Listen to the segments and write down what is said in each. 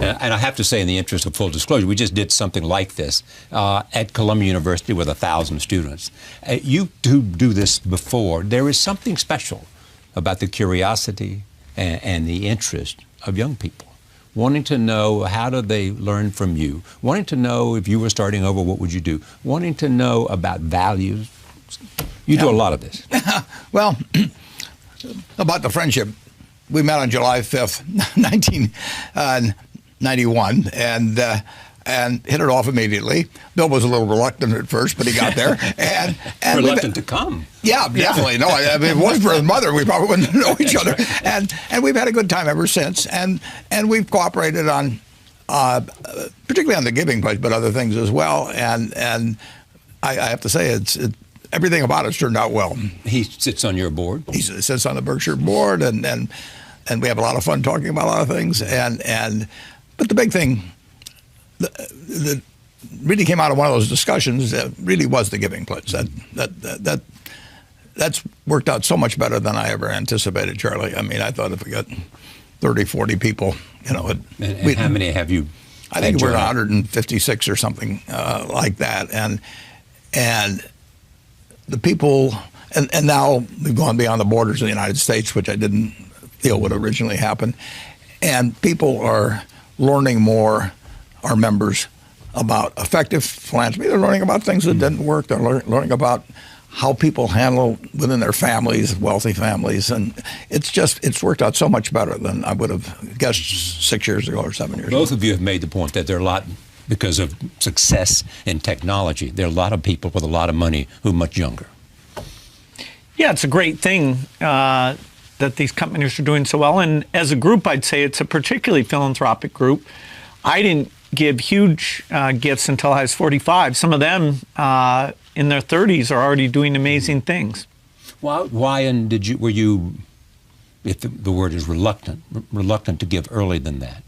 And I have to say, in the interest of full disclosure, we just did something like this at Columbia University with 1,000 students. You do this before. There is something special about the curiosity and the interest of young people. Wanting to know, how do they learn from you? Wanting to know, if you were starting over, what would you do? Wanting to know about values. You do a lot of this. Well, about the friendship, we met on July 5th, 1991, and hit it off immediately. Bill was a little reluctant at first, but he got there. And reluctant to come. Yeah, definitely. No, I mean, if it wasn't for his mother, we probably wouldn't know each other. And we've had a good time ever since. And we've cooperated on, particularly on the giving pledge, but other things as well. And I have to say, everything about it's turned out well. He sits on your board? He sits on the Berkshire board, and we have a lot of fun talking about a lot of things. But the big thing that really came out of one of those discussions really was the giving pledge. That's worked out so much better than I ever anticipated, Charlie. I mean, I thought if we got 30, 40 people, And how many have you? I think we're 156 or something like that. And the people, and now we've gone beyond the borders of the United States, which I didn't feel would originally happen. And people are learning more, our members, about effective philanthropy. They're learning about things that didn't work. They're learning about how people handle within their families, wealthy families. And it's worked out so much better than I would have guessed 6 years ago or 7 years ago. Both of you have made the point that there are a lot, because of success in technology, there are a lot of people with a lot of money who are much younger. Yeah, it's a great thing that these companies are doing so well. And as a group, I'd say it's a particularly philanthropic group. I didn't give huge gifts until I was 45. Some of them in their 30s are already doing amazing things. Why and were you, if the word is reluctant to give early than that?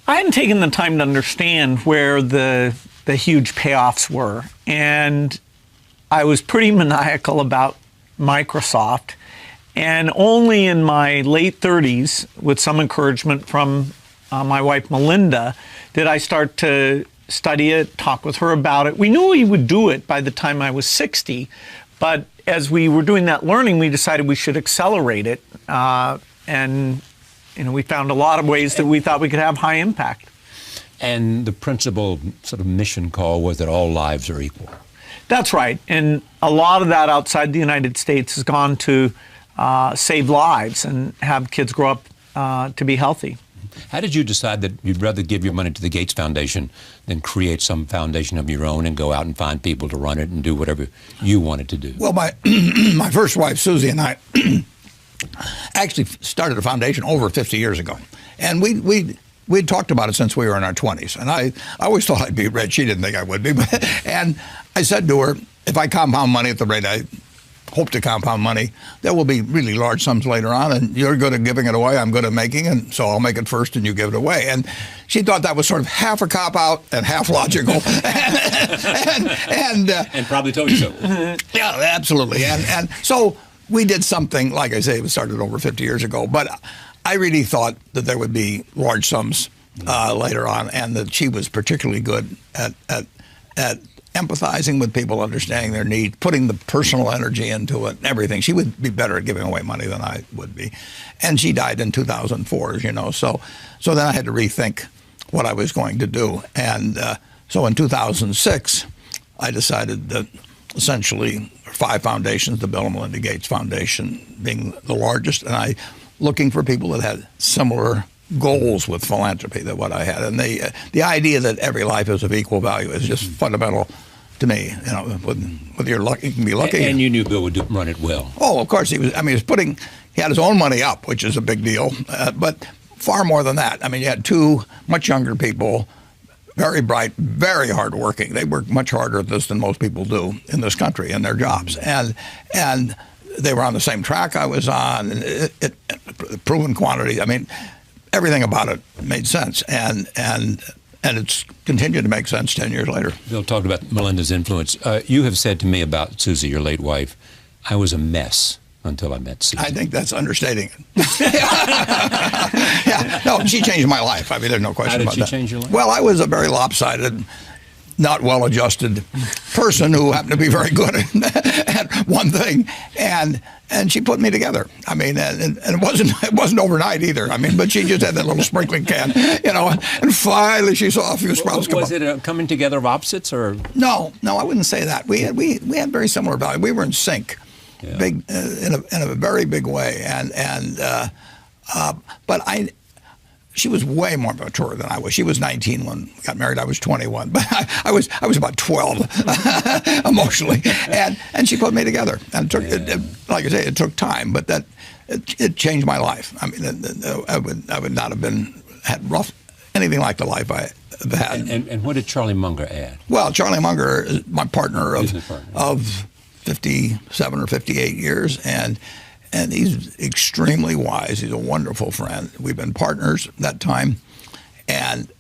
I hadn't taken the time to understand where the huge payoffs were. And I was pretty maniacal about Microsoft. And only in my late 30s, with some encouragement from my wife, Melinda, did I start to study it, talk with her about it. We knew we would do it by the time I was 60, but as we were doing that learning, we decided we should accelerate it. And we found a lot of ways that we thought we could have high impact. And the principal sort of mission call was that all lives are equal. That's right. And a lot of that outside the United States has gone to save lives and have kids grow up to be healthy. How did you decide that you'd rather give your money to the Gates Foundation than create some foundation of your own and go out and find people to run it and do whatever you wanted to do? Well, my first wife, Susie, and I actually started a foundation over 50 years ago. And we'd talked about it since we were in our 20s. And I always thought I'd be rich. She didn't think I would be. And I said to her, if I compound money at the rate I hope to compound money, there will be really large sums later on, and you're good at giving it away, I'm good at making it, so I'll make it first and you give it away. And she thought that was sort of half a cop-out and half logical. and probably told you so. Yeah, absolutely. And so we did something, like I say, it was started over 50 years ago, but I really thought that there would be large sums later on, and that she was particularly good at empathizing with people, understanding their needs, putting the personal energy into it, and everything. She would be better at giving away money than I would be. And she died in 2004, as you know. So then I had to rethink what I was going to do. And so in 2006, I decided that essentially 5 foundations, the Bill and Melinda Gates Foundation being the largest, and I looking for people that had similar goals with philanthropy than what I had. And the idea that every life is of equal value is just fundamental to me. Whether you're lucky, you can be lucky. And you knew Bill would run it well. Oh, of course. He had his own money up, which is a big deal. But far more than that. I mean, you had 2 much younger people, very bright, very hardworking. They work much harder at this than most people do in this country in their jobs. And they were on the same track I was on, proven quantity. I mean, everything about it made sense, and it's continued to make sense 10 years later. Bill talked about Melinda's influence. You have said to me about Susie, your late wife, I was a mess until I met Susan. I think that's understating it. Yeah, no, she changed my life. I mean, there's no question about that. How did she change your life? Well, I was a very lopsided, not well-adjusted person who happened to be very good at one thing, and she put me together. I mean, and it wasn't overnight either. I mean, but she just had that little sprinkling can, and finally she saw a few sprouts come up. Was it a coming together of opposites, or? No, I wouldn't say that. We had very similar values. We were in sync, big in a very big way, but she was way more mature than I was. She was 19 when we got married. I was 21, but I was about 12 emotionally, and she put me together. And like I say, it took time, but it changed my life. I mean, I would not have had anything like the life I have had. And what did Charlie Munger add? Well, Charlie Munger is my partner of 57 or 58 years, and he's extremely wise. He's a wonderful friend. We've been partners that time, and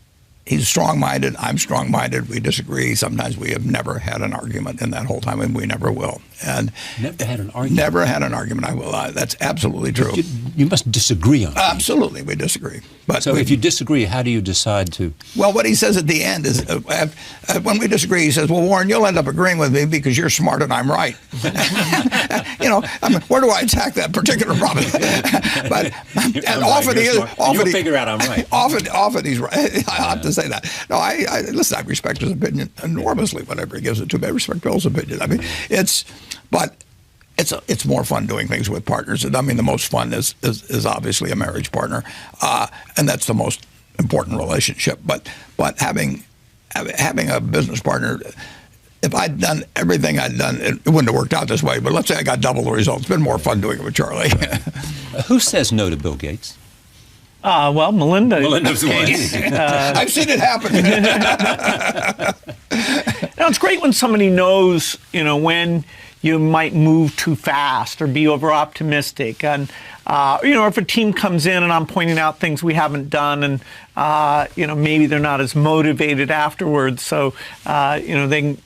he's strong-minded. I'm strong-minded. We disagree. Sometimes we have never had an argument in that whole time, and we never will. And never had an argument? Never had an argument. I will. That's absolutely true. You must disagree on things. Absolutely, we disagree. But so if you disagree, how do you decide to? Well, what he says at the end is, when we disagree, he says, well, Warren, you'll end up agreeing with me because you're smart and I'm right. I mean, where do I attack that particular problem? But and often he is. You'll figure out I'm right. Often he's right. I have to say that. No, listen, I respect his opinion enormously, whatever he gives it to me. I respect Bill's opinion. I mean, it's more fun doing things with partners. I mean, the most fun is obviously a marriage partner, and that's the most important relationship. But having a business partner, if I'd done everything I'd done, it wouldn't have worked out this way. But let's say I got double the results. It's been more fun doing it with Charlie. Who says no to Bill Gates? Well, Melinda's one. I've seen it happen. Now, it's great when somebody knows, when you might move too fast or be over optimistic, and if a team comes in and I'm pointing out things we haven't done, and maybe they're not as motivated afterwards, so they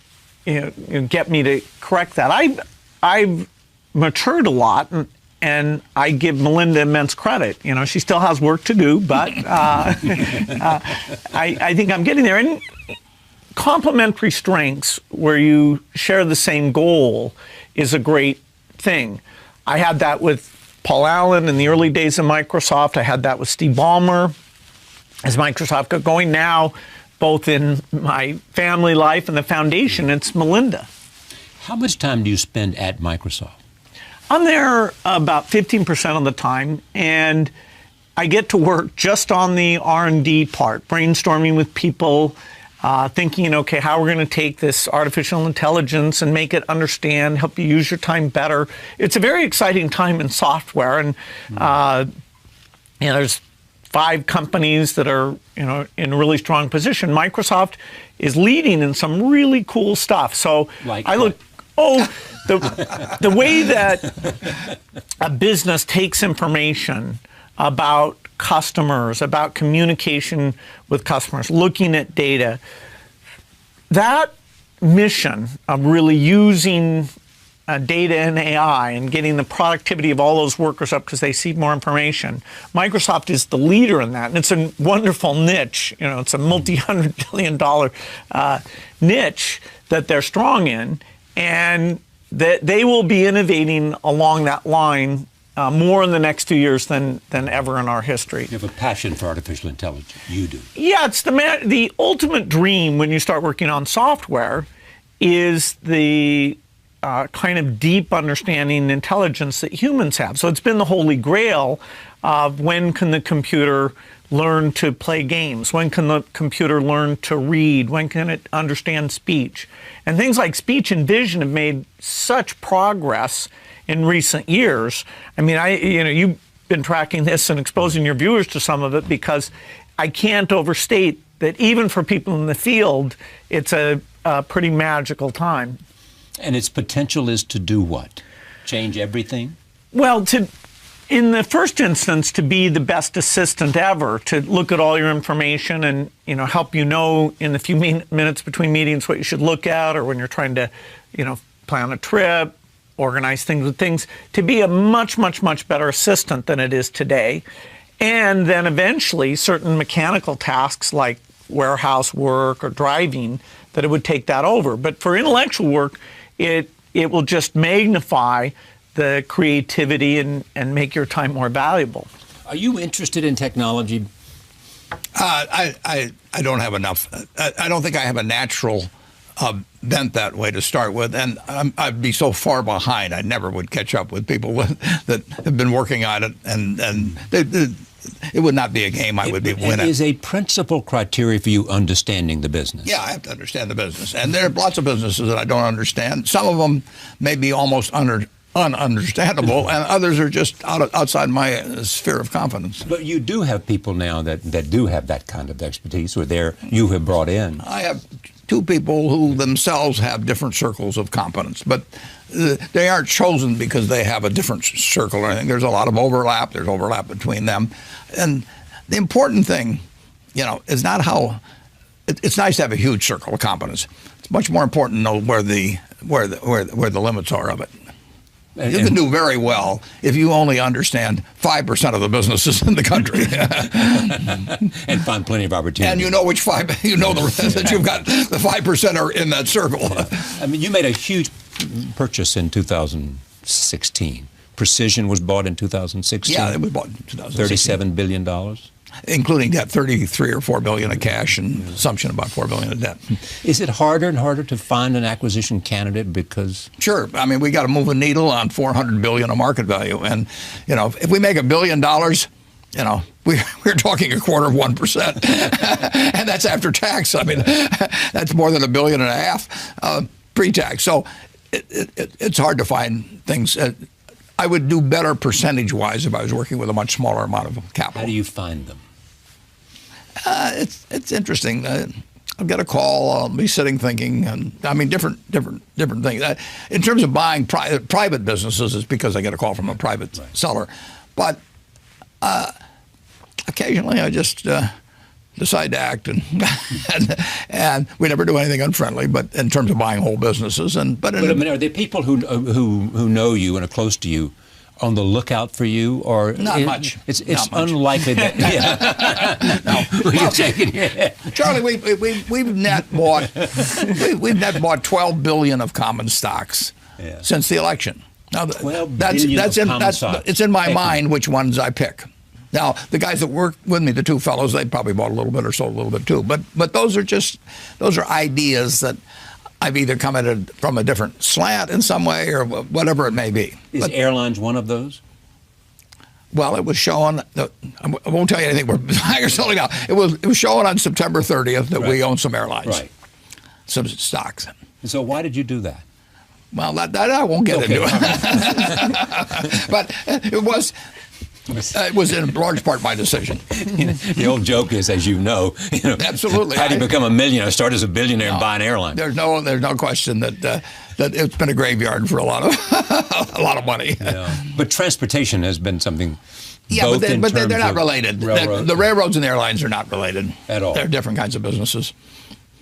can get me to correct that. I've matured a lot, and I give Melinda immense credit. She still has work to do, but I think I'm getting there. And complementary strengths where you share the same goal is a great thing. I had that with Paul Allen in the early days of Microsoft. I had that with Steve Ballmer as Microsoft got going. Now, both in my family life and the foundation, it's Melinda. How much time do you spend at Microsoft? I'm there about 15% of the time, and I get to work just on the R&D part, brainstorming with people, thinking, okay, how we're going to take this artificial intelligence and make it understand, help you use your time better. It's a very exciting time in software, and there's 5 companies that are in a really strong position. Microsoft is leading in some really cool stuff. So the way that a business takes information about customers, about communication with customers, looking at data, that mission of really using data and AI and getting the productivity of all those workers up because they see more information, Microsoft is the leader in that. And it's a wonderful niche. It's a multi-$100 billion niche that they're strong in. And that they will be innovating along that line more in the next 2 years than ever in our history. You have a passion for artificial intelligence. You do. Yeah, it's the ultimate dream when you start working on software is the kind of deep understanding and intelligence that humans have. So it's been the holy grail of when can the computer learn to play games? When can the computer learn to read? When can it understand speech? And things like speech and vision have made such progress in recent years. I mean, you've been tracking this and exposing your viewers to some of it, because I can't overstate that even for people in the field, it's a pretty magical time. And its potential is to do what? Change everything? Well, in the first instance, to be the best assistant ever, to look at all your information and help in the few minutes between meetings what you should look at, or when you're trying to plan a trip, organize things with things, to be a much, much, much better assistant than it is today. And then eventually certain mechanical tasks like warehouse work or driving, that it would take that over. But for intellectual work, it will just magnify the creativity and make your time more valuable. Are you interested in technology? I don't have enough. I don't think I have a natural bent that way to start with, and I'd be so far behind. I never would catch up with people that have been working on it, and it would not be a game I would be winning. Is a principal criteria for you understanding the business? Yeah, I have to understand the business, and there are lots of businesses that I don't understand. Some of them may be almost ununderstandable, and others are just outside my sphere of confidence. But you do have people now that do have that kind of expertise, or you have brought in. I have two people who themselves have different circles of competence, but they aren't chosen because they have a different circle or anything. There's a lot of overlap. There's overlap between them. And the important thing, is not how. It's nice to have a huge circle of competence. It's much more important to know where the limits are of it. You can do very well if you only understand 5% of the businesses in the country, and find plenty of opportunities. And you know which five. That you've got the 5% are in that circle. Yeah. I mean, you made a huge purchase in 2016. Precision was bought in 2016. Yeah, it was bought in 2016. $37 billion. Including debt, 33 or 4 billion of cash and assumption about 4 billion of debt. Is it harder and harder to find an acquisition candidate because? Sure. I mean, we got to move a needle on 400 billion of market value, and if we make $1 billion, we're talking 1/4%, and that's after tax. I mean, that's more than $1.5 billion pre-tax. So it's hard to find things. I would do better percentage-wise if I was working with a much smaller amount of capital. How do you find them? It's interesting. I'll get a call. I'll be sitting thinking, and I mean different things. In terms of buying private businesses, it's because I get a call from a private seller. But occasionally, I just decide to act, and we never do anything unfriendly. But in terms of buying whole businesses, but I mean, are there people who know you and are close to you on the lookout for you, or not much? It's unlikely that. Yeah. Charlie, we've net bought $12 billion of common stocks since the election. Now it's in my mind which ones I pick. Now, the guys that work with me, the two fellows, they probably bought a little bit or sold a little bit too. But those are ideas that I've either come at it from a different slant in some way or whatever it may be. Is airlines one of those? Well, it was shown. I won't tell you anything we're buying or selling now. It was shown on September 30th that we own some airlines, some stocks. And so why did you do that? Well, that I won't get into it. But it was in large part my decision. The old joke is, as you know, absolutely. How do you become a millionaire? Start as a billionaire and buy an airline. There's no question that it's been a graveyard for a lot of money. Yeah. But transportation has been something. Yeah, but they're not related. The railroads and the airlines are not related at all. They're different kinds of businesses.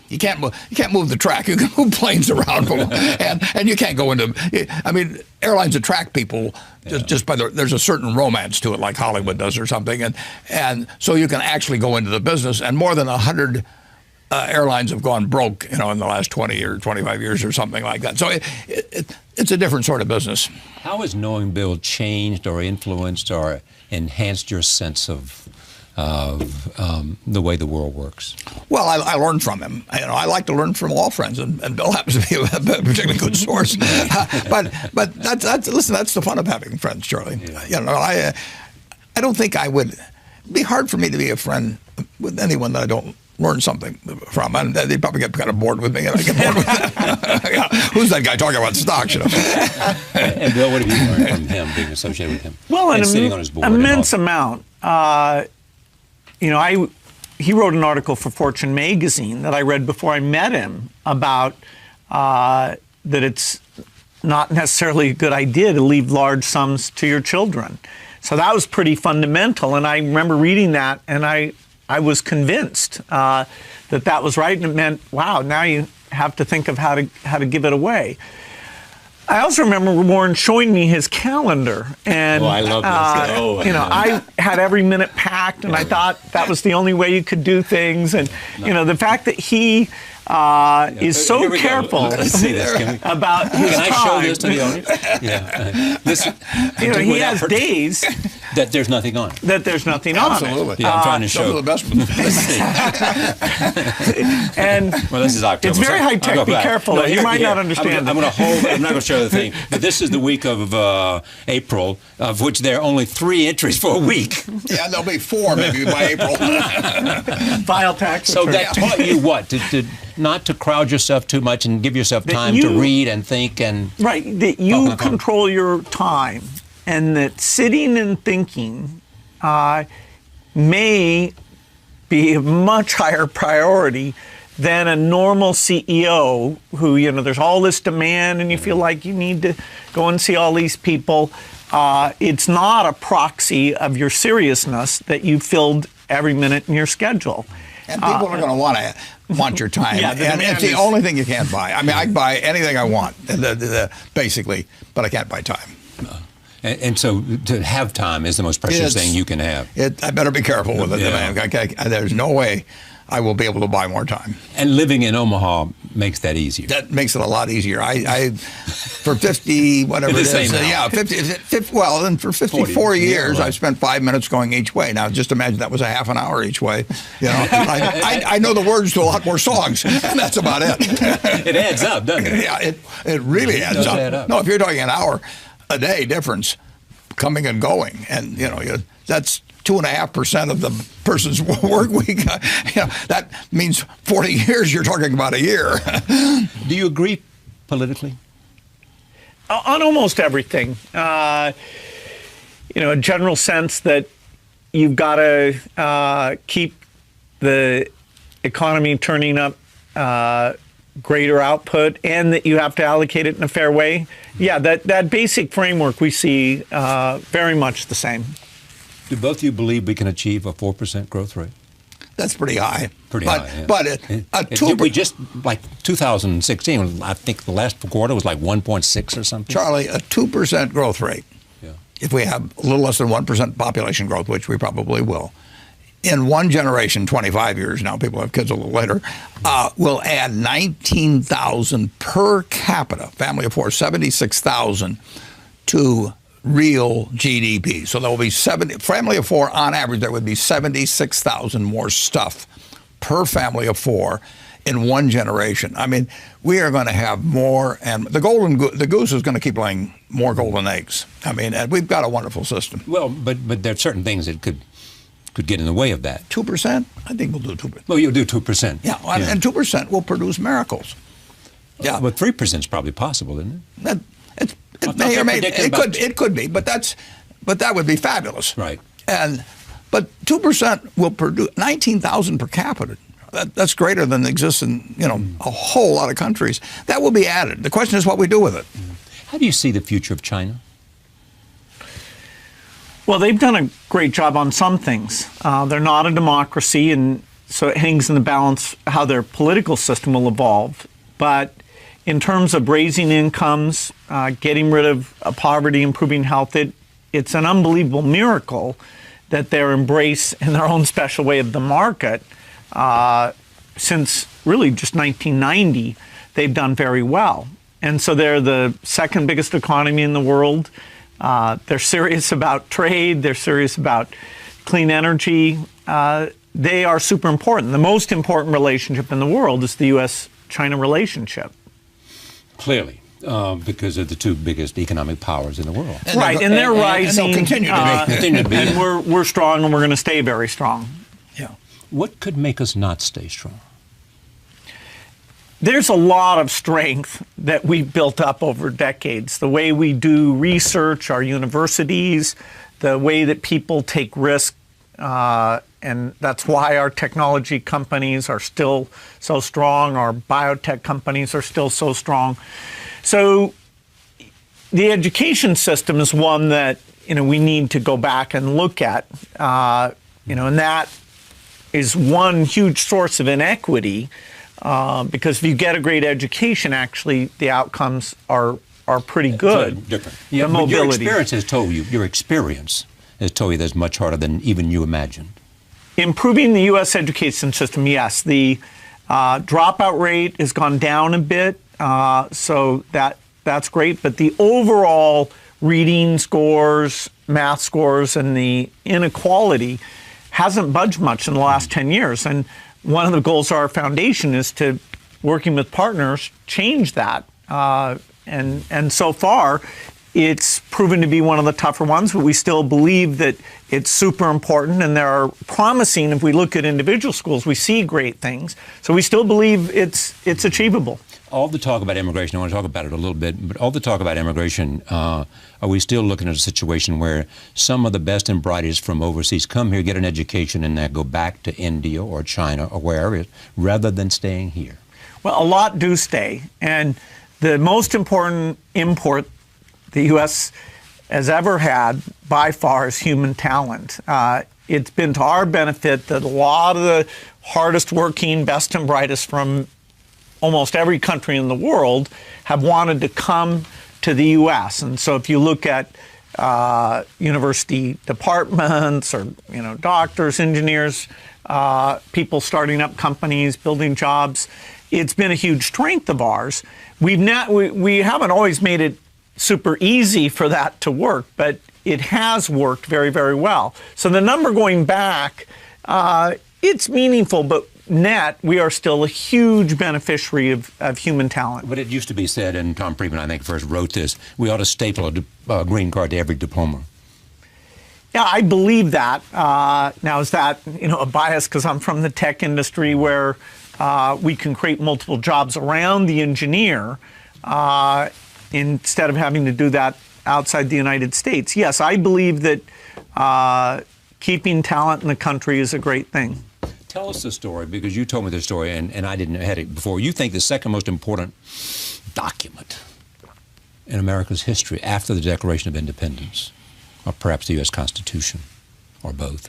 You can't move the track. You can move planes around, and you can't go into. I mean, airlines attract people just by there's a certain romance to it, like Hollywood does or something, and so you can actually go into the business. And more than 100 airlines have gone broke, in the last 20 or 25 years or something like that. So it's a different sort of business. How has knowing Bill changed or influenced or enhanced your sense of the way the world works? Well, I learned from him. I like to learn from all friends, and Bill happens to be a particularly good source. But that's the fun of having friends, Charlie. Yeah. I don't think I would. It'd be hard for me to be a friend with anyone that I don't learn something from, and they'd probably get kind of bored with me, and I get bored with them. Who's that guy talking about stocks? And Bill, what have you learned from him, being associated with him? Well, an sitting on his board immense amount. He wrote an article for Fortune magazine that I read before I met him about that it's not necessarily a good idea to leave large sums to your children. So that was pretty fundamental, and I remember reading that, and I was convinced that was right, and it meant, wow, now you have to think of how to give it away. I also remember Warren showing me his calendar, and I love this. I had every minute packed, and I thought that was the only way you could do things. And the fact that he is so careful Let's see this. about his Can I time. show this to the audience? Yeah. Listen, He has days that there's nothing on it. that there's nothing on it. Absolutely. Yeah, I'm trying to Some show. of the best ones. And Well, this is October. it's very so high I'll tech. go Be back. careful. No, You here- might here. not understand I'm it. going to hold. I'm not going to show the thing. But this is the week of April, of which there are only 3 entries for a week. Yeah, there'll be 4 maybe by April. File tax So return. that taught you what? To not to crowd yourself too much and give yourself time to read and think and. Right, that you control your time, and that sitting and thinking may be a much higher priority than a normal CEO who, there's all this demand and you feel like you need to go and see all these people. It's not a proxy of your seriousness that you filled every minute in your schedule. And people are going to want your time. Yeah, and it's the only thing you can't buy. I mean, I can buy anything I want, basically, but I can't buy time. And so to have time is the most precious thing you can have. I better be careful with it, Yeah. man. There's no way I will be able to buy more time. And living in Omaha makes that easier. That makes it a lot easier. I for 50, whatever it The is, same house. 50, well, then for 54 40, years, yeah, right. I've spent 5 minutes going each way. Now, just imagine that was a half an hour each way. I know the words to a lot more songs, and that's about it. It adds up, doesn't it? Yeah, it really adds does up. add up. No, if you're talking an hour a day difference, coming and going, and that's 2.5% of the person's work week. That means 40 years. You're talking about a year. Do you agree politically? On almost everything. A general sense that you've got to keep the economy turning up greater output, and that you have to allocate it in a fair way. Yeah, that basic framework we see very much the same. Do both of you believe we can achieve a 4% growth rate? That's pretty high. Pretty high, yeah. But we just, like 2016, I think the last quarter was like 1.6 or something. Charlie, a 2% growth rate, Yeah. if we have a little less than 1% population growth, which we probably will, in one generation, 25 years now, people have kids a little later, will add 19,000 per capita, family of 4, 76,000 to real GDP. So there will be family of 4 on average. There would be 76,000 more stuff per family of 4 in one generation. I mean, we are going to have more, and the goose is going to keep laying more golden eggs. I mean, and we've got a wonderful system. Well, but there are certain things that could get in the way of that. 2%? I think we'll do 2%. Well, you'll do 2%. Yeah, and 2% will produce miracles. Yeah, But 3% is probably possible, isn't it? It may or may it could be, but that would be fabulous. Right. But 2% will produce 19,000 per capita. That's greater than exists in a whole lot of countries. That will be added. The question is what we do with it. How do you see the future of China? Well, they've done a great job on some things. They're not a democracy, and so it hangs in the balance how their political system will evolve. But in terms of raising incomes, getting rid of poverty, improving health, it's an unbelievable miracle that they're embraced in their own special way of the market. Since really just 1990, they've done very well. And so they're the second biggest economy in the world. They're serious about trade. They're serious about clean energy. They are super important. The most important relationship in the world is the U.S.-China relationship. Clearly, because they're the 2 biggest economic powers in the world. And they're rising. And they'll continue to be. And we're strong, and we're going to stay very strong. Yeah. What could make us not stay strong? There's a lot of strength that we've built up over decades. The way we do research, our universities, the way that people take risk, and that's why our technology companies are still so strong. Our biotech companies are still so strong. So the education system is one that we need to go back and look at. And that is one huge source of inequity. Because if you get a great education, actually, the outcomes are are pretty good. Different. The Yeah, but mobility. your experience has told you that's much harder than even you imagined. Improving the U.S. education system, yes. The dropout rate has gone down a bit, so that's great. But the overall reading scores, math scores, and the inequality hasn't budged much in the last 10 years. And one of the goals of our foundation is to, working with partners, change that. And so far, it's proven to be one of the tougher ones, but we still believe that it's super important, and there are promising, if we look at individual schools, we see great things. So we still believe it's achievable. All the talk about immigration, I want to talk about it a little bit, but all the talk about immigration, are we still looking at a situation where some of the best and brightest from overseas come here, get an education, and then go back to India or China or wherever it is, rather than staying here? Well, a lot do stay, and the most important import the U.S. has ever had, by far, is human talent. It's been to our benefit that a lot of the hardest working, best and brightest from almost every country in the world have wanted to come to the U.S. And so if you look at university departments or doctors, engineers, people starting up companies, building jobs, it's been a huge strength of ours. We haven't always made it super easy for that to work, but it has worked very, very well. So the number going back, it's meaningful, but net, we are still a huge beneficiary of human talent. But it used to be said, and Tom Friedman, I think, first wrote this, we ought to staple a green card to every diploma. Yeah, I believe that. Now, is that a bias because I'm from the tech industry where we can create multiple jobs around the engineer instead of having to do that outside the United States? Yes, I believe that keeping talent in the country is a great thing. Tell us the story, because you told me the story, and I didn't have it before. You think the second most important document in America's history after the Declaration of Independence, or perhaps the U.S. Constitution, or both,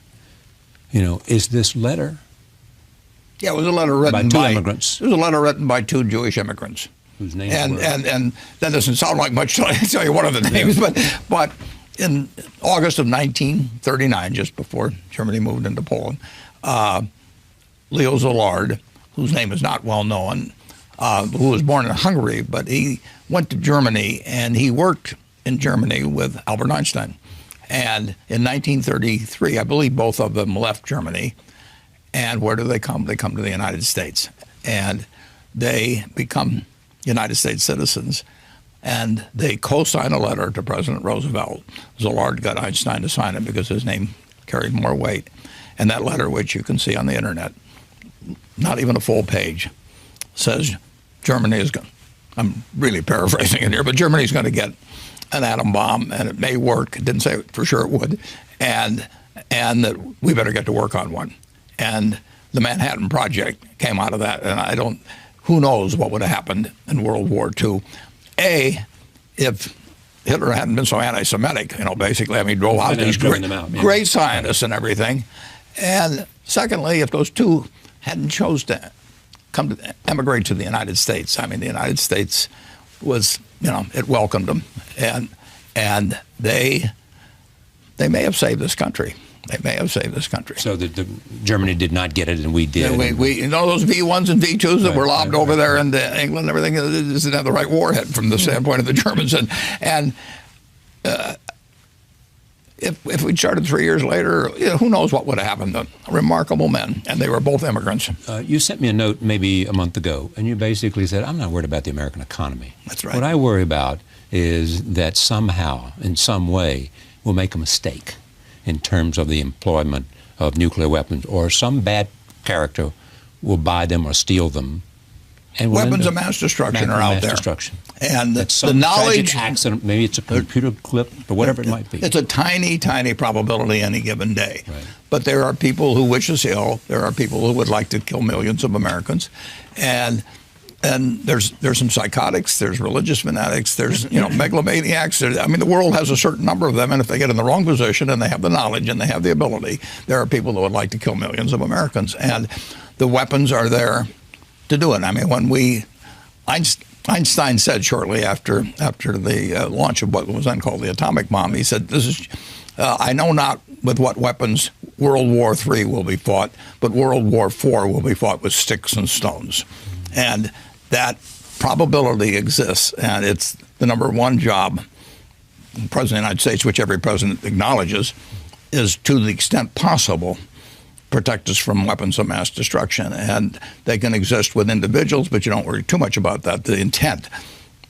is this letter? Yeah, it was a letter written by two immigrants. It was a letter written by two Jewish immigrants. Whose names were? And that doesn't sound like much to tell you one of the names, but in August of 1939, just before Germany moved into Poland, Leo Szilard, whose name is not well known, who was born in Hungary, but he went to Germany and he worked in Germany with Albert Einstein. And in 1933, I believe both of them left Germany. And where do they come? They come to the United States. And they become United States citizens. And they co-sign a letter to President Roosevelt. Szilard got Einstein to sign it because his name carried more weight. And that letter, which you can see on the internet, not even a full page, says Germany is going, I'm really paraphrasing it here, but Germany's going to get an atom bomb, and it may work. It didn't say for sure it would, and that we better get to work on one. And the Manhattan Project came out of that, and who knows what would have happened in World War II. If Hitler hadn't been so anti-Semitic, basically, he drove out these great scientists and everything. And secondly, if those two hadn't chose to emigrate to the United States, the United States was, it welcomed them, and they may have saved this country. They may have saved this country. So Germany did not get it, and we did. Yeah, we those V1s and V2s that were lobbed over there into England and everything, didn't have the right warhead from the standpoint of the Germans. And if we'd started 3 years later, who knows what would have happened. Remarkable men, and they were both immigrants. You sent me a note maybe a month ago, and you basically said, I'm not worried about the American economy. That's right. What I worry about is that somehow, in some way, we'll make a mistake in terms of the employment of nuclear weapons, or some bad character will buy them or steal them. And weapons of mass destruction are out there. Destruction. And the knowledge accident, maybe it's a computer clip or whatever it might be. It's a tiny, tiny probability any given day. Right. But there are people who wish us ill. There are people who would like to kill millions of Americans, and there's some psychotics. There's religious fanatics. There's megalomaniacs. The world has a certain number of them, and if they get in the wrong position and they have the knowledge and they have the ability, there are people who would like to kill millions of Americans, and the weapons are there to do it. When Einstein said shortly after the launch of what was then called the atomic bomb, he said, "This is, I know not with what weapons World War III will be fought, but World War IV will be fought with sticks and stones." And that probability exists, and it's the number one job the President of the United States, which every president acknowledges, is to the extent possible protect us from weapons of mass destruction. And they can exist with individuals, but you don't worry too much about that, the intent.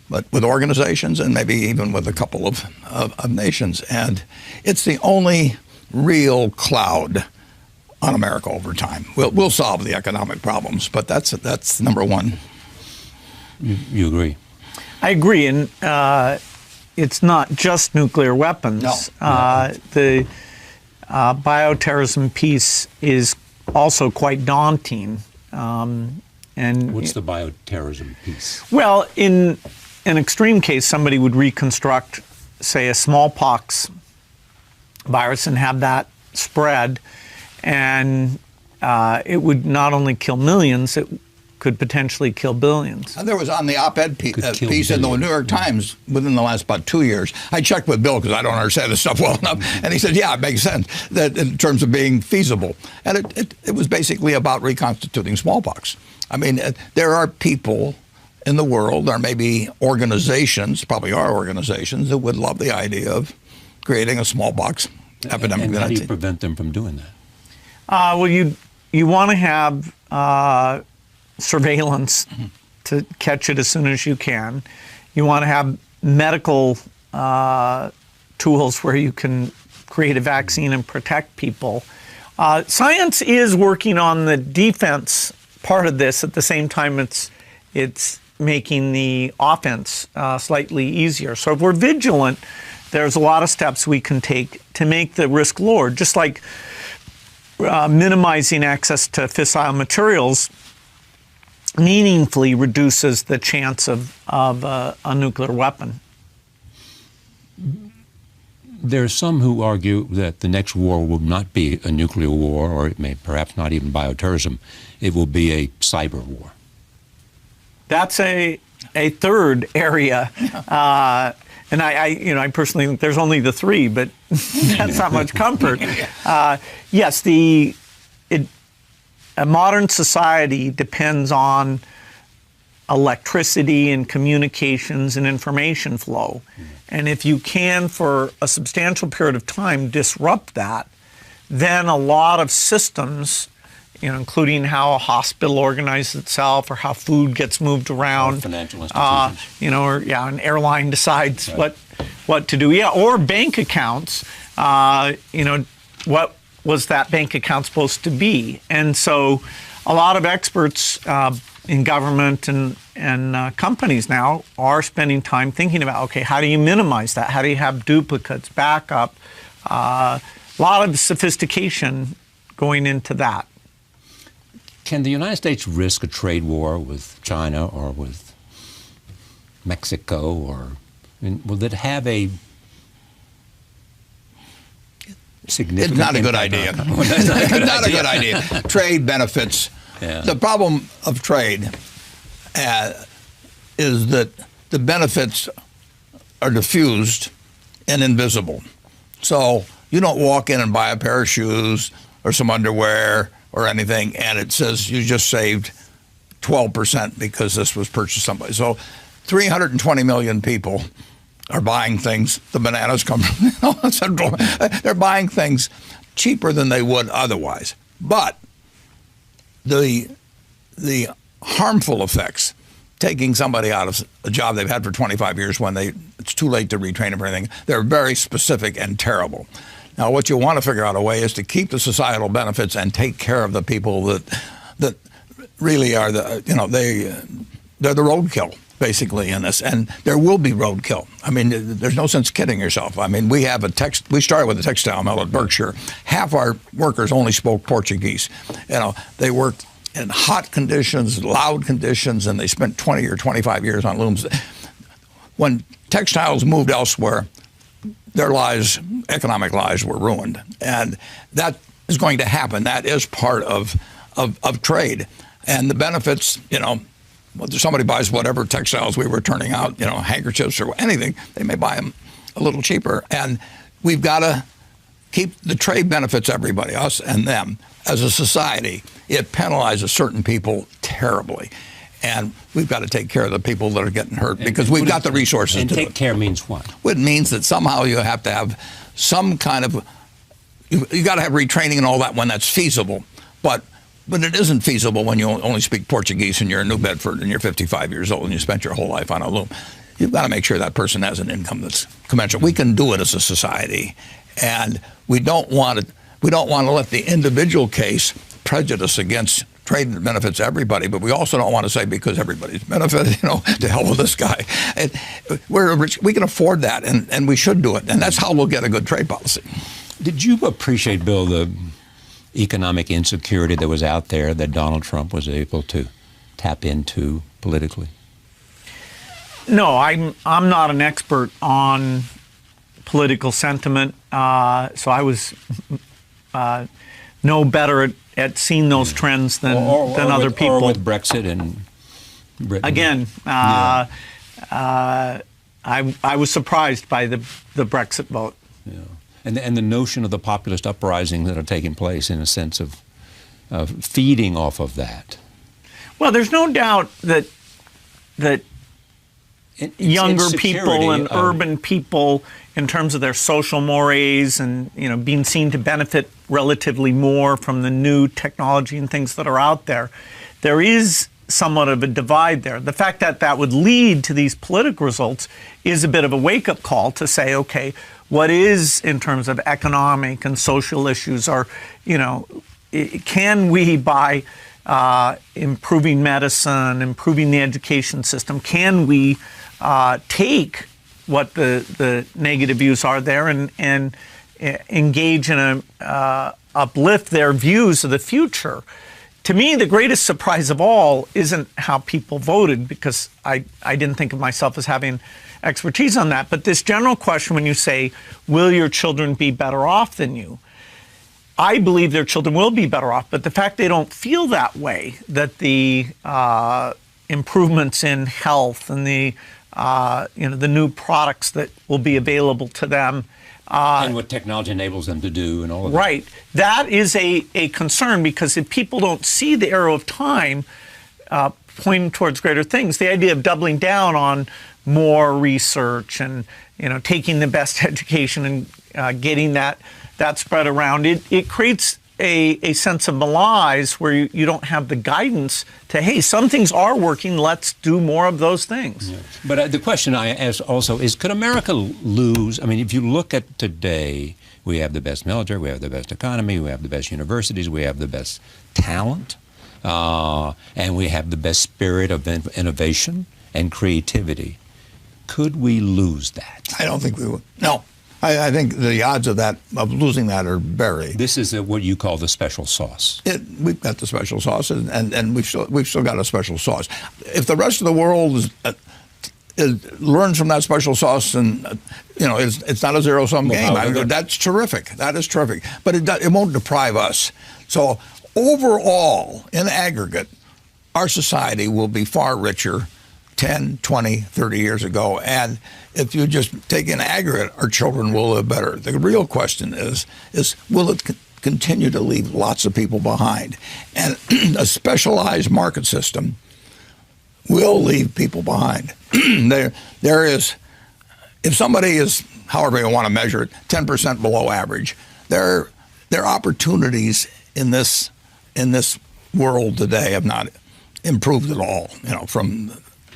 But with organizations and maybe even with a couple of nations. And it's the only real cloud on America over time. We'll solve the economic problems, but that's number one. You agree? I agree, and it's not just nuclear weapons. No. The bioterrorism piece is also quite daunting. And what's the bioterrorism piece? Well, in an extreme case, somebody would reconstruct, say, a smallpox virus and have that spread, and it would not only kill millions, it could potentially kill billions. And there was on the op-ed piece in the New York Times within the last about 2 years. I checked with Bill because I don't understand this stuff well enough, and he said, "Yeah, it makes sense that in terms of being feasible." And it was basically about reconstituting smallpox. I mean, there are people in the world, there may be organizations, probably are organizations, that would love the idea of creating a smallpox epidemic. And how do you prevent them from doing that? Well, you want to have surveillance to catch it as soon as you can. You want to have medical tools where you can create a vaccine and protect people. Science is working on the defense part of this. At the same time, it's making the offense slightly easier. So if we're vigilant, there's a lot of steps we can take to make the risk lower, just like minimizing access to fissile materials meaningfully reduces the chance of a nuclear weapon. There are some who argue that the next war will not be a nuclear war, or it may perhaps not even bioterrorism. It will be a cyber war. That's a third area. And I personally think there's only the three, but that's not much comfort. Yes, a modern society depends on electricity and communications and information flow. And if you can, for a substantial period of time, disrupt that, then a lot of systems, including how a hospital organizes itself or how food gets moved around, or financial institutions, or an airline decides what to do, or bank accounts, what was that bank account supposed to be? And so a lot of experts in government and companies now are spending time thinking about, okay, how do you minimize that? How do you have duplicates, backup? A lot of sophistication going into that. Can the United States risk a trade war with China or with Mexico? Will it have a significant It's not a good idea. It's not a good idea. Trade benefits. Yeah. The problem of trade is that the benefits are diffused and invisible. So you don't walk in and buy a pair of shoes or some underwear or anything, and it says you just saved 12% because this was purchased somebody. So 320 million people are buying things. The bananas come from Central. They're buying things cheaper than they would otherwise. But the harmful effects, taking somebody out of a job they've had for 25 years when it's too late to retrain them for anything, they're very specific and terrible. Now, what you want to figure out a way is to keep the societal benefits and take care of the people that really are they're the roadkill, basically, in this. And there will be roadkill. I mean, there's no sense kidding yourself. I mean, we started with a textile mill at Berkshire. Half our workers only spoke Portuguese. They worked in hot conditions, loud conditions, and they spent 20 or 25 years on looms. When textiles moved elsewhere, their lives, economic lives, were ruined. And that is going to happen. That is part of trade. And the benefits, somebody buys whatever textiles we were turning out, handkerchiefs or anything, they may buy them a little cheaper. And we've got to keep the trade benefits everybody, us and them. As a society, it penalizes certain people terribly. And we've got to take care of the people that are getting hurt because we've got the resources to do it. And take care means what? It means that somehow you have to have some kind of, you got to have retraining and all that when that's feasible. But it isn't feasible when you only speak Portuguese and you're in New Bedford and you're 55 years old and you spent your whole life on a loom. You've got to make sure that person has an income that's commensurate. We can do it as a society, and we don't want to let the individual case prejudice against trade that benefits everybody, but we also don't want to say because everybody's benefited, to hell with this guy. We're rich, we can afford that, and we should do it, and that's how we'll get a good trade policy. Did you appreciate, Bill, the economic insecurity that was out there that Donald Trump was able to tap into politically? No, I'm not an expert on political sentiment, so I was no better at seeing those trends than other people. Or with Brexit and Britain. Again, I was surprised by the Brexit vote. Yeah. And the notion of the populist uprisings that are taking place in a sense of feeding off of that. Well, there's no doubt that younger people and urban people, in terms of their social mores and being seen to benefit relatively more from the new technology and things that are out there, there is somewhat of a divide there. The fact that that would lead to these political results is a bit of a wake-up call to say, okay, what is in terms of economic and social issues, or can we by improving medicine, improving the education system, can we take what the negative views are there and engage in uplift their views of the future? To me, the greatest surprise of all isn't how people voted, because I didn't think of myself as having expertise on that. But this general question, when you say, will your children be better off than you? I believe their children will be better off, but the fact they don't feel that way, that the improvements in health and the new products that will be available to them, and what technology enables them to do and all of that. Right. That is a concern, because if people don't see the arrow of time pointing towards greater things, the idea of doubling down on more research and taking the best education and getting that spread around, it creates a sense of malaise where you don't have the guidance to, hey, some things are working, let's do more of those things. Yeah. But the question I ask also is, could America lose? I mean, if you look at today, we have the best military, we have the best economy, we have the best universities, we have the best talent, and we have the best spirit of innovation and creativity. Could we lose that? I don't think we would. No. I think the odds of losing that are very. This is what you call the special sauce. We've got the special sauce, and we've still got a special sauce. If the rest of the world learns from that special sauce, and it's not a zero-sum game. That's terrific. That is terrific. But it won't deprive us. So overall, in aggregate, our society will be far richer 10, 20, 30 years ago. And if you just take in aggregate, our children will live better. The real question is will it continue to leave lots of people behind? And a specialized market system will leave people behind. There is, if somebody is, however you want to measure it, 10% below average, there are opportunities in this world today have not improved at all, from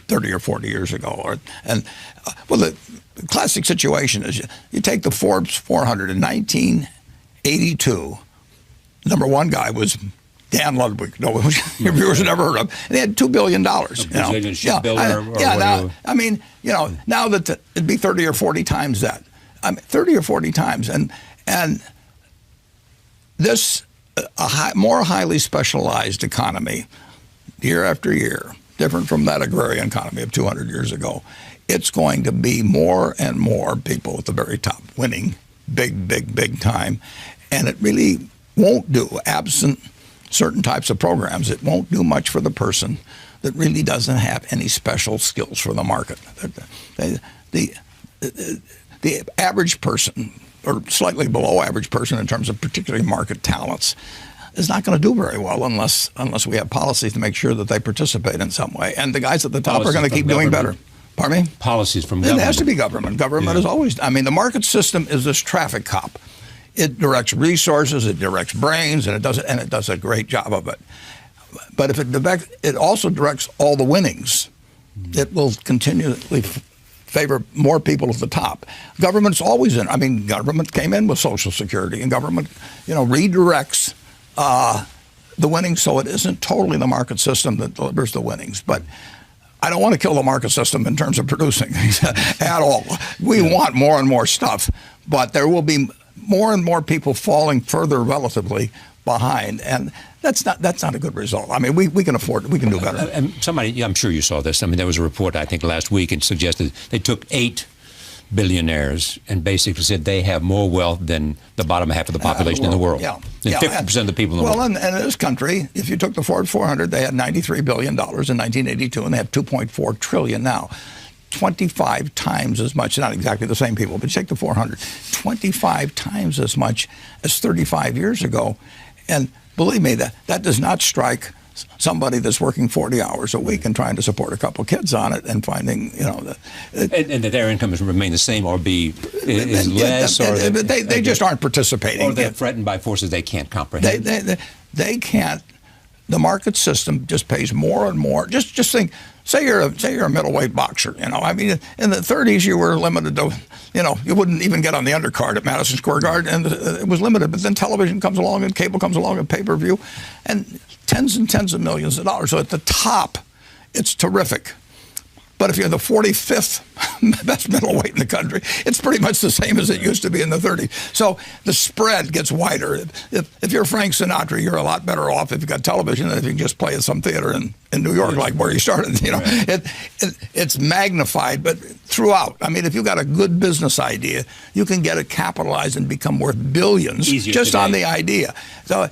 30 or 40 years ago. The classic situation is you take the Forbes 400 in 1982. Number one guy was Dan Ludwig. No, your viewers have never heard of. And he had $2 billion. Now that it'd be 30 or 40 times that. 30 or 40 times, and this more highly specialized economy, year after year, different from that agrarian economy of 200 years ago. It's going to be more and more people at the very top winning big time. And it really won't do, absent certain types of programs, it won't do much for the person that really doesn't have any special skills for the market. The average person, or slightly below average person in terms of particularly market talents, is not going to do very well unless we have policies to make sure that they participate in some way. And the guys at the top are going to keep doing better. Pardon me? Policies from government. It has to be government. Government is always, I mean, the market system is this traffic cop. It directs resources, it directs brains, and it does a great job of it. But if it also directs all the winnings. It will continually favor more people at the top. Government's always in. I mean, government came in with Social Security, and government, redirects the winnings, so it isn't totally the market system that delivers the winnings. But I don't want to kill the market system in terms of producing at all. We want more and more stuff, but there will be more and more people falling further relatively behind, and that's not a good result. I mean, we can afford it. We can do better. And somebody, I'm sure you saw this. I mean, there was a report, I think, last week, and suggested they took 8 billionaires and basically said they have more wealth than the bottom half of the population in the world. Yeah. Than 50% of the people in the world. Well, and in this country, if you took the Ford 400, they had $93 billion in 1982, and they have $2.4 trillion now. 25 times as much, not exactly the same people, but take the 400, 25 times as much as 35 years ago. And believe me, that does not strike somebody that's working 40 hours a week and trying to support a couple kids on it and finding, and that their income has remained the same or is less, or they just aren't participating. Or they're threatened by forces they can't comprehend. They can't. The market system just pays more and more. Just think. Say you're a middleweight boxer. I mean, in the 30s you were limited to, you wouldn't even get on the undercard at Madison Square Garden, and it was limited. But then television comes along, and cable comes along, and pay-per-view, and tens and tens of millions of dollars. So at the top, it's terrific. But if you're the 45th best middleweight in the country, it's pretty much the same as it used to be in the 30s. So the spread gets wider. If you're Frank Sinatra, you're a lot better off if you've got television than if you can just play at some theater in New York, like where you started. It's magnified, but throughout. I mean, if you've got a good business idea, you can get it capitalized and become worth billions just on the idea. So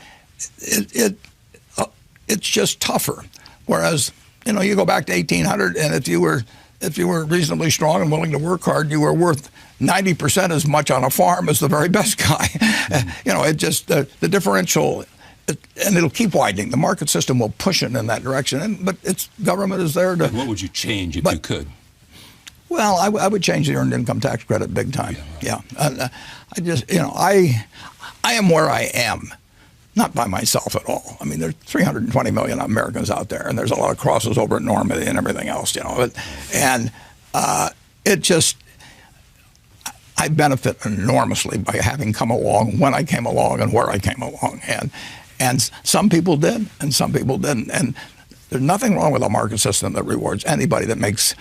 it's just tougher. Whereas, you go back to 1800, and if you were reasonably strong and willing to work hard, you were worth 90% as much on a farm as the very best guy. It just the differential, and it'll keep widening. The market system will push it in that direction. But government is there to. And what would you change if you could? Well, I would change the earned income tax credit big time. Yeah. I am where I am. Not by myself at all. I mean, there's 320 million Americans out there, and there's a lot of crosses over at Normandy and everything else, I benefit enormously by having come along when I came along and where I came along. And some people did, and some people didn't. And there's nothing wrong with a market system that rewards anybody that makes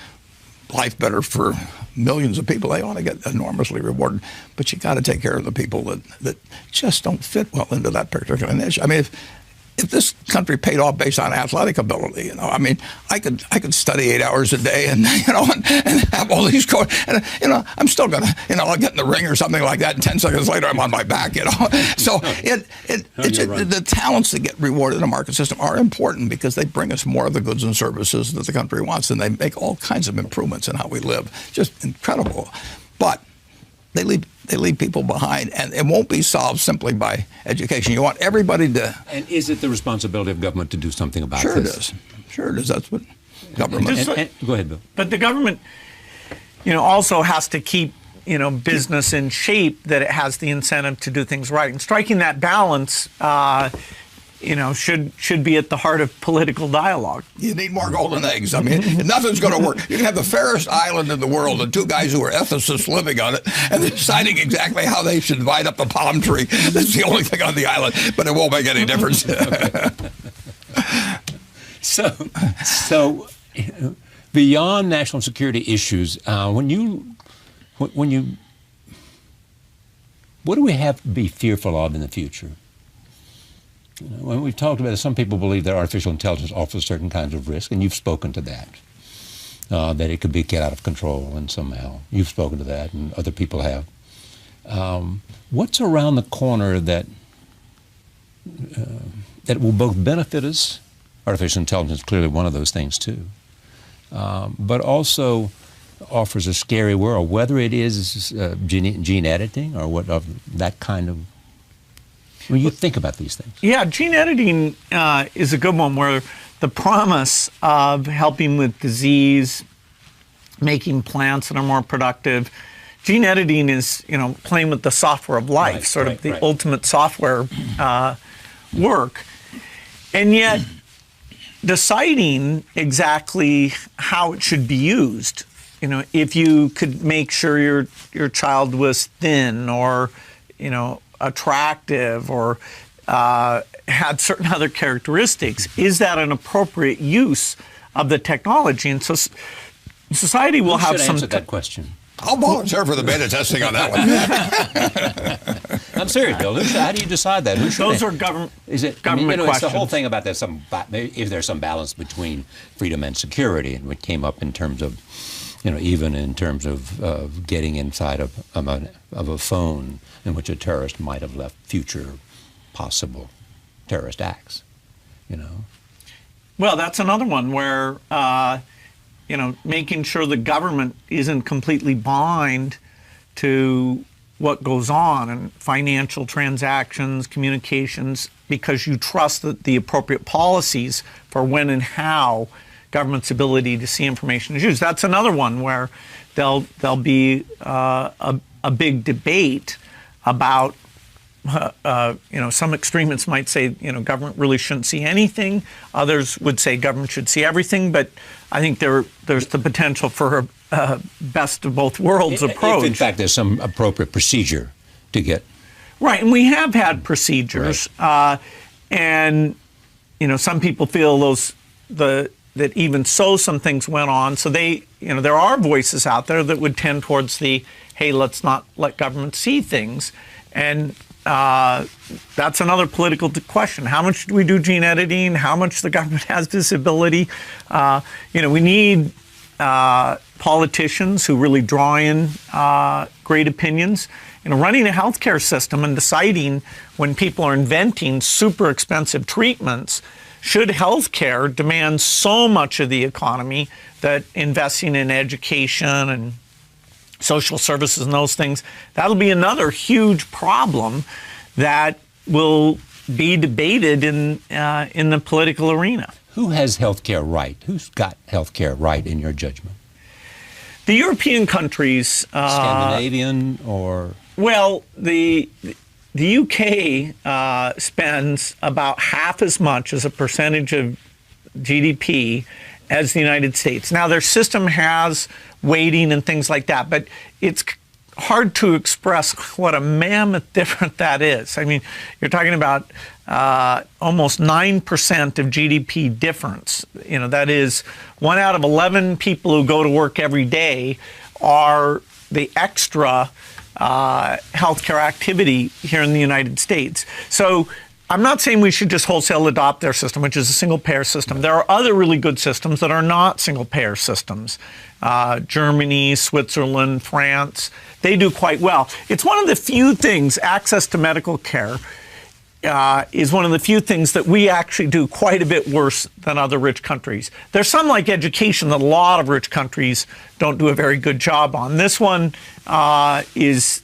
life better for millions of people. They ought to get enormously rewarded, but you got to take care of the people that just don't fit well into that particular niche. I mean, if this country paid off based on athletic ability, I mean, I could study 8 hours a day and have all these and I'm still gonna I'll get in the ring or something like that, and 10 seconds later I'm on my back. So the talents that get rewarded in a market system are important because they bring us more of the goods and services that the country wants, and they make all kinds of improvements in how we live. Just incredible, but they leave people behind, and it won't be solved simply by education. You want everybody to. And is it the responsibility of government to do something about this? Sure it is. Sure it is. That's what government. Go ahead, Bill. But the government, also has to keep business in shape, that it has the incentive to do things right, and striking that balance. Should be at the heart of political dialogue. You need more golden eggs. I mean, nothing's going to work. You can have the fairest island in the world and 2 guys who are ethicists living on it, and they're deciding exactly how they should divide up the palm tree. That's the only thing on the island, but it won't make any difference. So beyond national security issues, what do we have to be fearful of in the future? When we've talked about it, some people believe that artificial intelligence offers certain kinds of risk, and you've spoken to that, that it could get out of control, and somehow you've spoken to that, and other people have. What's around the corner that will both benefit us artificial intelligence is clearly one of those things too. But also offers a scary world, whether it is gene editing or what of that kind of. When you think about these things. Yeah, gene editing is a good one, where the promise of helping with disease, making plants that are more productive. Gene editing is, playing with the software of life, sort of the ultimate software work. And yet, deciding exactly how it should be used, if you could make sure your child was thin or, attractive or had certain other characteristics, is that an appropriate use of the technology? And so society will have some. Answer that question. I'll volunteer for the beta testing on that one. I'm serious, Bill. How do you decide that? Those are government. Is it government questions? It's the whole thing about if there's some balance between freedom and security, and what came up in terms of, even in terms of getting inside of a phone in which a terrorist might have left future possible terrorist acts. Well, that's another one where. Making sure the government isn't completely blind to what goes on in financial transactions, communications, because you trust that the appropriate policies for when and how government's ability to see information is used. That's another one where there'll be a big debate about. Some extremists might say, government really shouldn't see anything. Others would say government should see everything. But I think there's the potential for a best of both worlds approach. If in fact there's some appropriate procedure to get. Right, and we have had procedures, and some people feel that even so some things went on. So there are voices out there that would tend towards hey, let's not let government see things, and. That's another political question. How much do we do gene editing? How much the government has this ability? We need politicians who really draw in great opinions. Running a healthcare system and deciding when people are inventing super expensive treatments, should healthcare demand so much of the economy that investing in education and social services and those things, that'll be another huge problem that will be debated in the political arena. Who has healthcare right? Who's got healthcare right in your judgment? The European countries. Scandinavian or? Well, the UK spends about half as much as a percentage of GDP as the United States. Now, their system has weighting and things like that, but it's hard to express what a mammoth difference that is. I mean, you're talking about almost 9% of GDP difference. That is 1 out of 11 people who go to work every day are the extra healthcare activity here in the United States. So I'm not saying we should just wholesale adopt their system, which is a single-payer system. There are other really good systems that are not single-payer systems. Germany, Switzerland, France, they do quite well. It's one of the few things, access to medical care is one of the few things that we actually do quite a bit worse than other rich countries. There's some, like education, that a lot of rich countries don't do a very good job on. This one is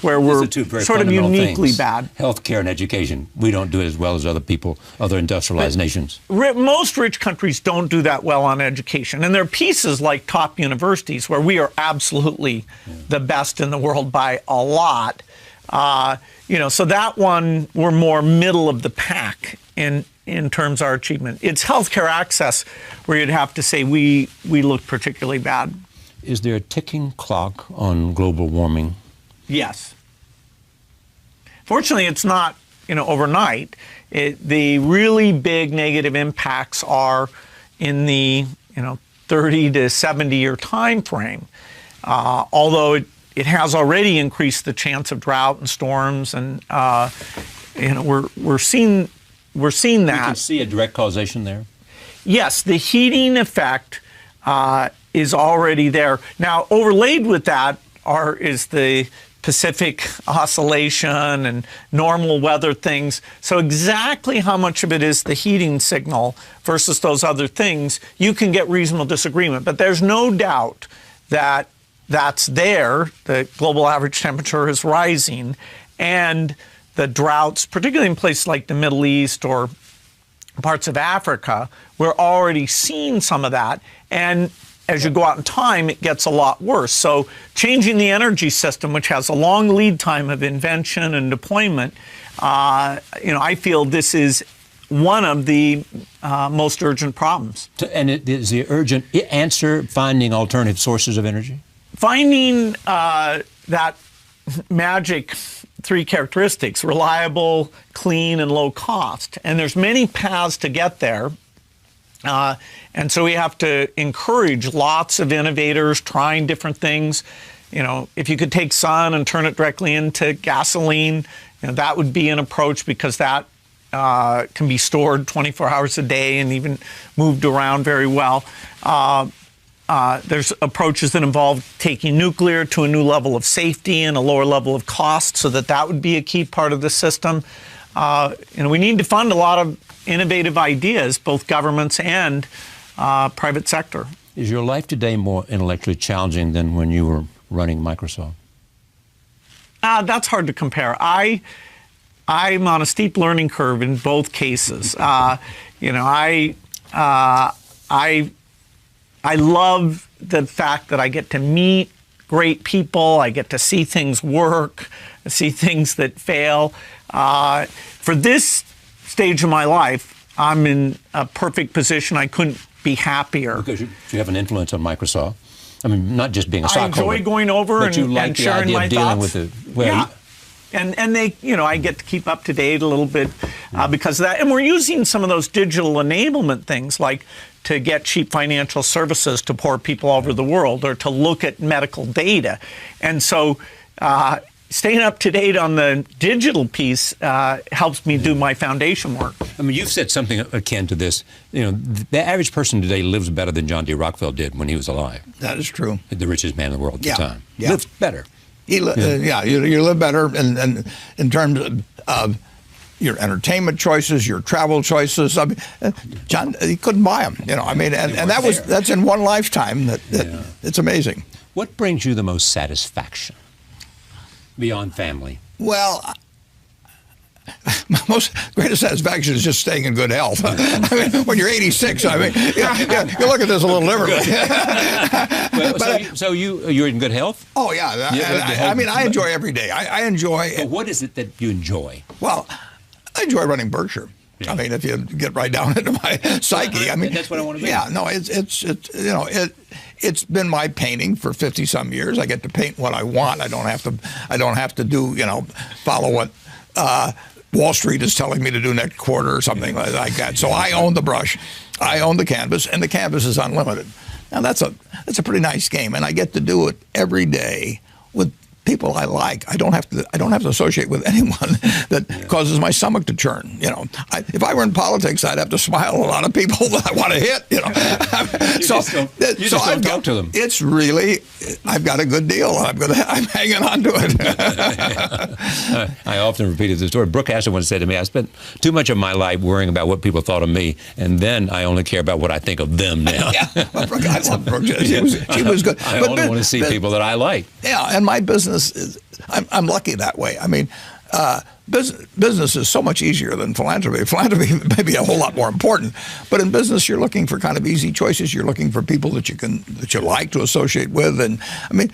where we're sort of uniquely bad. Healthcare and education, we don't do it as well as other people, other industrialized nations. Most rich countries don't do that well on education. And there are pieces like top universities where we are absolutely the best in the world by a lot. So that one, we're more middle of the pack in terms of our achievement. It's healthcare access where you'd have to say we look particularly bad. Is there a ticking clock on global warming? Yes. Fortunately, it's not overnight. The really big negative impacts are in the 30 to 70 year time frame. Although it has already increased the chance of drought and storms, and we're seeing that. You can see a direct causation there. Yes, the heating effect is already there. Now, overlaid with that is the Pacific oscillation and normal weather things. So exactly how much of it is the heating signal versus those other things, you can get reasonable disagreement. But there's no doubt that that's there. The global average temperature is rising, and the droughts, particularly in places like the Middle East or parts of Africa, we're already seeing some of that. And as you go out in time, it gets a lot worse. So changing the energy system, which has a long lead time of invention and deployment, I feel this is one of the most urgent problems. And is the urgent answer finding alternative sources of energy? Finding that magic three characteristics: reliable, clean, and low cost. And there's many paths to get there. And so we have to encourage lots of innovators trying different things. If you could take sun and turn it directly into gasoline, that would be an approach, because that can be stored 24 hours a day and even moved around very well. There's approaches that involve taking nuclear to a new level of safety and a lower level of cost, so that would be a key part of the system. We need to fund a lot of innovative ideas, both governments and private sector. Is your life today more intellectually challenging than when you were running Microsoft? That's hard to compare. I'm on a steep learning curve in both cases. I love the fact that I get to meet great people. I get to see things work, see things that fail. For this stage of my life, I'm in a perfect position. I couldn't be happier. Because you have an influence on Microsoft. I mean, not just being a stockholder. I enjoy going over and sharing my thoughts. Yeah. And they, I get to keep up to date a little bit because of that. And we're using some of those digital enablement things, like to get cheap financial services to poor people all over the world, or to look at medical data. And so staying up to date on the digital piece helps me do my foundation work. I mean, you've said something akin to this. The average person today lives better than John D. Rockefeller did when he was alive. That is true. The richest man in the world at the time. Yeah. Lives better. You live better in terms of your entertainment choices, your travel choices. I mean, John, he couldn't buy them. And that's in one lifetime. It's amazing. What brings you the most satisfaction beyond family? Well, my greatest satisfaction is just staying in good health. I mean, when you're 86, you look at this a little differently. So you're in good health? Oh, yeah. I enjoy every day. I enjoy. But what is it that you enjoy? Well, I enjoy running Berkshire. Yeah. I mean, if you get right down into my psyche, that's what I want to be. Yeah, no, it's been my painting for 50-some years. I get to paint what I want. I don't have to do follow what Wall Street is telling me to do next quarter or something like that. So I own the brush, I own the canvas, and the canvas is unlimited. Now that's a pretty nice game, and I get to do it every day with people I like. I don't have to associate with anyone that causes my stomach to churn. If I were in politics, I'd have to smile at a lot of people that I want to hit. You just don't talk to them. It's really, I've got a good deal. I'm hanging on to it. I often repeated the story. Brooke Astor once said to me, "I spent too much of my life worrying about what people thought of me, and then I only care about what I think of them now." I love Brooke. She was good. I only want to see people that I like. Yeah, and my business. I'm lucky that way. I mean, business is so much easier than philanthropy. Philanthropy may be a whole lot more important, but in business, you're looking for kind of easy choices. You're looking for people that you like to associate with, and I mean,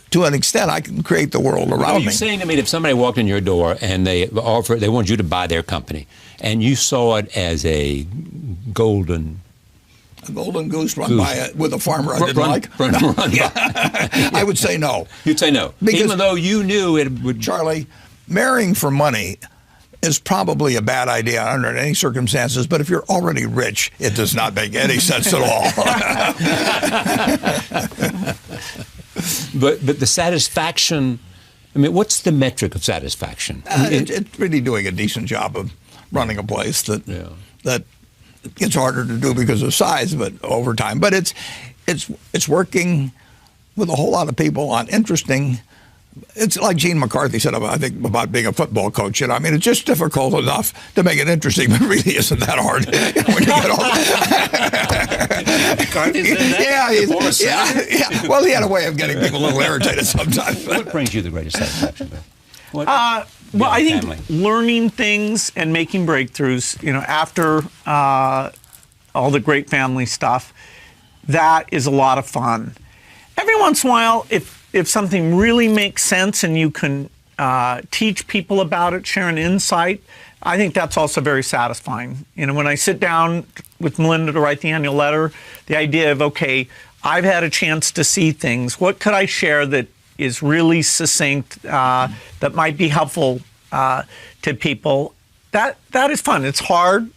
to an extent, I can create the world around me. You're saying to me, if somebody walked in your door and they want you to buy their company, and you saw it as a golden goose with a farmer I didn't like? I would say no. You'd say no, even though you knew it would. Charlie, marrying for money is probably a bad idea under any circumstances, but if you're already rich, it does not make any sense at all. But the satisfaction, I mean, what's the metric of satisfaction? It's really doing a decent job of running a place that it's harder to do because of size, but over time. But it's working with a whole lot of people on interesting it's like Gene McCarthy said about, I think, about being a football coach. I mean, it's just difficult enough to make it interesting, but it really isn't that hard. When you get McCarthy said that? Yeah. Well, he had a way of getting people a little irritated sometimes. What brings you the greatest satisfaction, Bill? What, well, I think family? learning things and making breakthroughs, after all the great family stuff, that is a lot of fun. Every once in a while, if something really makes sense and you can teach people about it, share an insight, I think that's also very satisfying. When I sit down with Melinda to write the annual letter, the idea of, okay, I've had a chance to see things. What could I share that is really succinct, that might be helpful to people? That is fun. It's hard.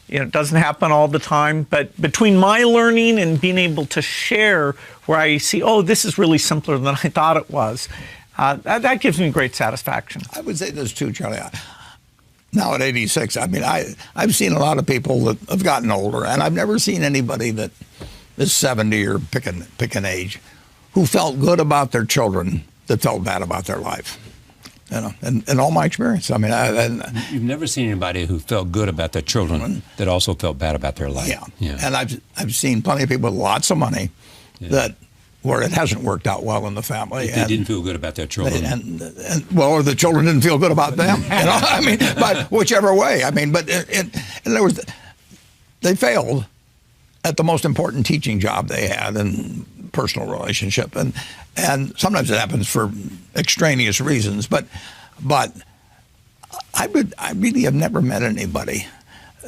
It doesn't happen all the time. But between my learning and being able to share where I see, oh, this is really simpler than I thought it was, that gives me great satisfaction. I would say this too, Charlie. Now at 86, I mean, I've seen a lot of people that have gotten older, and I've never seen anybody that is 70 or pick an age who felt good about their children that felt bad about their life. In all my experience. I mean, you've never seen anybody who felt good about their children that also felt bad about their life. Yeah. And I've seen plenty of people with lots of money that where it hasn't worked out well in the family. They didn't feel good about their children. Or the children didn't feel good about them. I mean, but whichever way. I mean, but they failed at the most important teaching job they had in personal relationship, and sometimes it happens for extraneous reasons. But I really have never met anybody,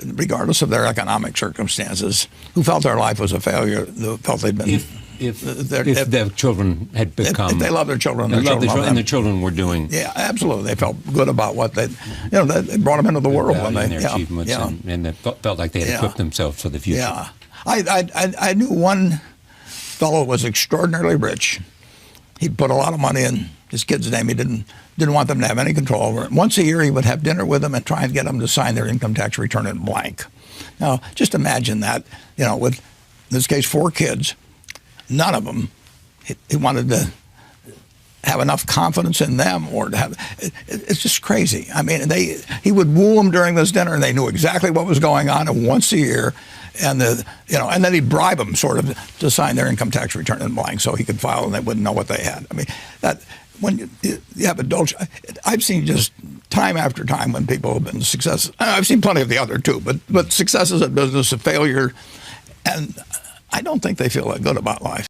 regardless of their economic circumstances, who felt their life was a failure. Who felt they'd been if their children had become if they love their children, and the children were doing absolutely. They felt good about what they they brought them into the world when they their achievements and they felt like they had equipped themselves for the future. Yeah, I knew one fellow was extraordinarily rich. He'd put a lot of money in his kid's name. He didn't want them to have any control over it. Once a year, he would have dinner with them and try and get them to sign their income tax return in blank. Now, just imagine that, with, in this case, 4 kids, none of them, he wanted to have enough confidence in them or to have, it's just crazy. I mean, he would woo them during this dinner and they knew exactly what was going on, and once a year, and then he'd bribe them sort of to sign their income tax return in blank so he could file and they wouldn't know what they had. I mean, that when you have adults, I've seen just time after time when people have been successes. I've seen plenty of the other too, but successes in business, a failure, and I don't think they feel that good about life.